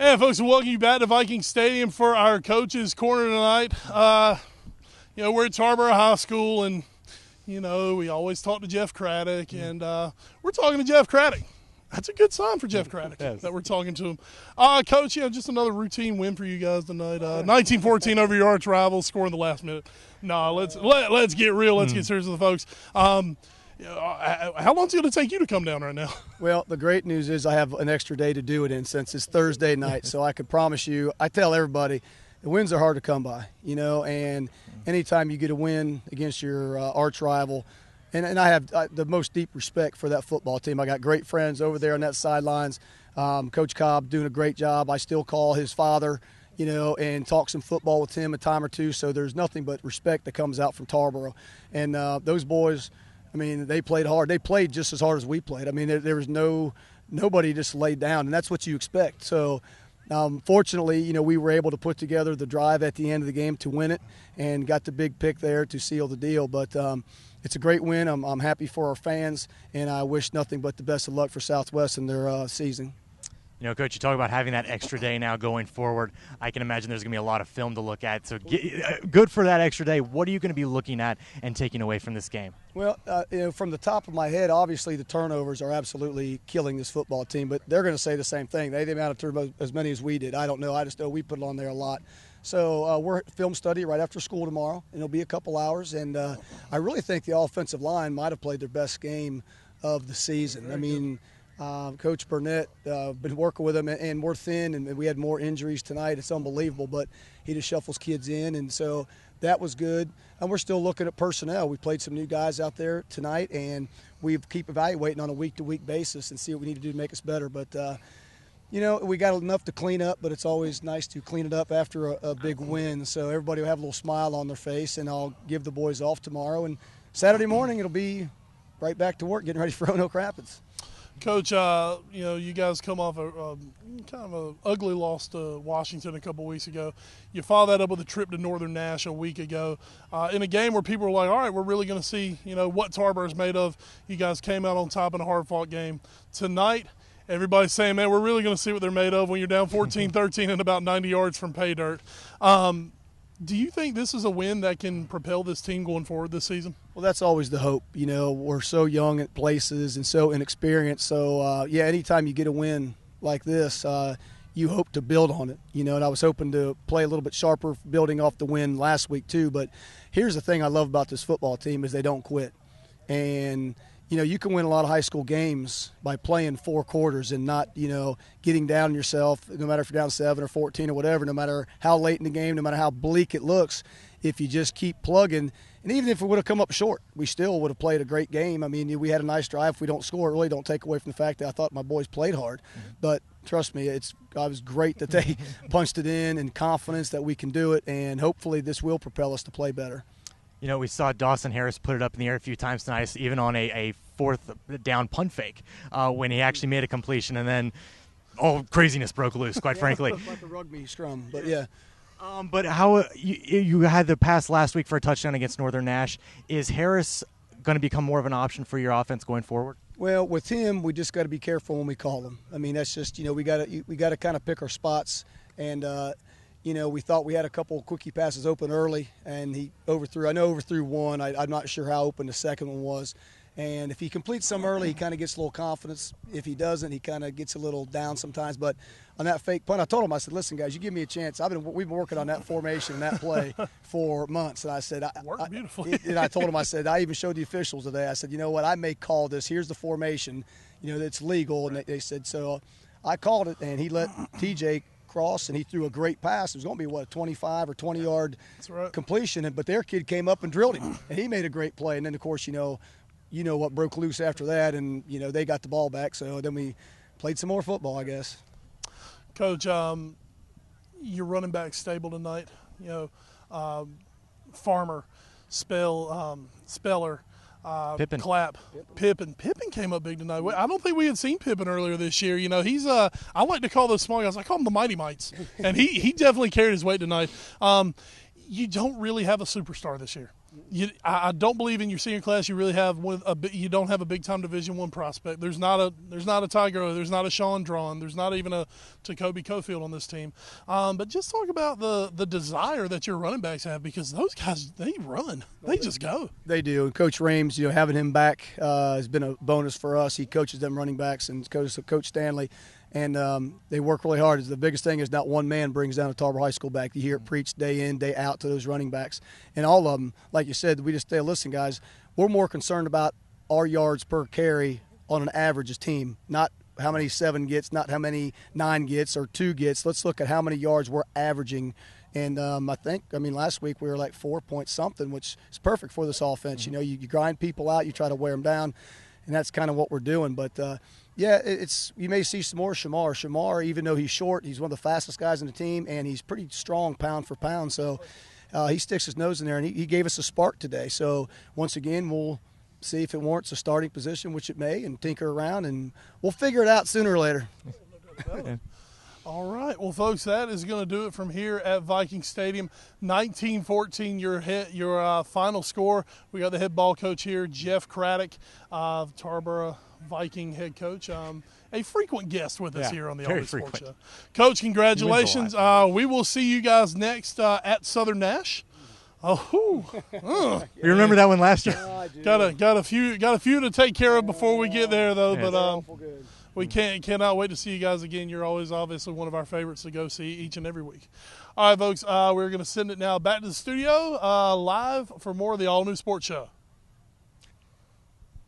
Hey, folks, welcome you back to Viking Stadium for our Coaches Corner tonight. We're at Tarboro High School, and, we always talk to Jeff Craddock, and we're talking to Jeff Craddock. That's a good sign for Jeff Craddock that we're talking to him. Coach, just another routine win for you guys tonight. 19-14 over your arch rival, scoring the last minute. No, let's get real. Let's get serious with the folks. How long is it going to take you to come down right now? Well, the great news is I have an extra day to do it in since it's Thursday night, so I can promise you, I tell everybody, the wins are hard to come by, and anytime you get a win against your arch rival, and I have the most deep respect for that football team. I got great friends over there on that sidelines. Coach Cobb doing a great job. I still call his father, and talk some football with him a time or two, so there's nothing but respect that comes out from Tarboro. And those boys, they played hard. They played just as hard as we played. There was nobody just laid down, and that's what you expect. So, fortunately, we were able to put together the drive at the end of the game to win it and got the big pick there to seal the deal. But it's a great win. I'm happy for our fans, and I wish nothing but the best of luck for Southwest in their season. Coach, you talk about having that extra day now going forward. I can imagine there's going to be a lot of film to look at. So good for that extra day. What are you going to be looking at and taking away from this game? Well, from the top of my head, obviously the turnovers are absolutely killing this football team, but they're going to say the same thing. They didn't have to turn as many as we did. I don't know. I just know we put it on there a lot. So we're at film study right after school tomorrow, and it'll be a couple hours. And I really think the offensive line might have played their best game of the season. Coach Burnett, been working with him, and we're thin, and we had more injuries tonight. It's unbelievable, but he just shuffles kids in, and so that was good. And we're still looking at personnel. We played some new guys out there tonight, and we keep evaluating on a week-to-week basis and see what we need to do to make us better. But, we got enough to clean up, but it's always nice to clean it up after a big win. So everybody will have a little smile on their face, and I'll give the boys off tomorrow. And Saturday morning it'll be right back to work, getting ready for Roanoke Rapids. Coach, you guys come off a kind of an ugly loss to Washington a couple weeks ago. You follow that up with a trip to Northern Nash a week ago in a game where people were like, all right, we're really going to see, what Tarboro's made of. You guys came out on top in a hard-fought game. Tonight, everybody's saying, man, we're really going to see what they're made of when you're down 14-13 and about 90 yards from pay dirt. Do you think this is a win that can propel this team going forward this season? Well, that's always the hope. We're so young at places and so inexperienced. So, anytime you get a win like this, you hope to build on it. And I was hoping to play a little bit sharper building off the win last week too. But here's the thing I love about this football team is they don't quit. And you can win a lot of high school games by playing 4 quarters and not, getting down on yourself, no matter if you're down 7 or 14 or whatever, no matter how late in the game, no matter how bleak it looks, if you just keep plugging. And even if it would have come up short, we still would have played a great game. We had a nice drive. If we don't score, it really don't take away from the fact that I thought my boys played hard. But trust me, it was great that they punched it in and confidence that we can do it, and hopefully this will propel us to play better. We saw Dawson Harris put it up in the air a few times tonight, even on a 4th down punt fake when he actually made a completion, and then craziness broke loose, quite frankly. Like a rugby scrum, but yeah. But how you had the pass last week for a touchdown against Northern Nash. Is Harris going to become more of an option for your offense going forward? Well, with him, we just got to be careful when we call him. That's just we got to kind of pick our spots, and we thought we had a couple of quickie passes open early, and he overthrew. I know overthrew one. I'm not sure how open the second one was. And if he completes some early, he kind of gets a little confidence. If he doesn't, he kind of gets a little down sometimes. But on that fake punt, I told him, I said, listen, guys, you give me a chance. We've been working on that formation and that play for months. And I said, worked beautifully. And I told him, I said, I even showed the officials today. I said, you know what, I may call this. Here's the formation. It's legal. And they said, so I called it, and he let TJ cross, and he threw a great pass. It was going to be, a 25 or 20-yard completion. But their kid came up and drilled him, and he made a great play. And then, of course, what broke loose after that, and, they got the ball back. So then we played some more football, I guess. Coach, your running back stable tonight, Farmer, Speller, Pippin. Clapp, Pippin. Pippin came up big tonight. I don't think we had seen Pippin earlier this year. He's I like to call those small guys, I call them the Mighty Mites. And he definitely carried his weight tonight. You don't really have a superstar this year. I don't believe in your senior class you really have you don't have a big time Division I prospect. There's not a Tiger, there's not a Sean Drawn, there's not even a Jacoby Cofield on this team. But just talk about the desire that your running backs have, because those guys, they run, they just go. They do. And Coach Rames, having him back has been a bonus for us. He coaches them running backs, and Coach Stanley. And they work really hard. The biggest thing is not one man brings down a Tarboro High School back. You hear it preached day in, day out to those running backs. And all of them, like you said, we just say, listen, guys, we're more concerned about our yards per carry on an average as team, not how many 7 gets, not how many 9 gets or 2 gets. Let's look at how many yards we're averaging. And I mean, last week we were like 4 point something, which is perfect for this offense. You grind people out, you try to wear them down, and that's kind of what we're doing. But, yeah, you may see some more Shamar. Shamar, even though he's short, he's one of the fastest guys in the team, and he's pretty strong pound for pound. So he sticks his nose in there, and he gave us a spark today. So once again, we'll see if it warrants a starting position, which it may, and tinker around, and we'll figure it out sooner or later. All right. Well, folks, that is going to do it from here at Viking Stadium. 19-14, your final score. We got the head ball coach here, Jeff Craddock, Tarboro Viking head coach, a frequent guest with us here on the All Sports Show. Coach, congratulations. We will see you guys next at Southern Nash. You remember that one last year? Got a few to take care of before we get there, though. But we cannot wait to see you guys again. You're always obviously one of our favorites to go see each and every week. All right, folks, we're going to send it now back to the studio live for more of the All New Sports Show.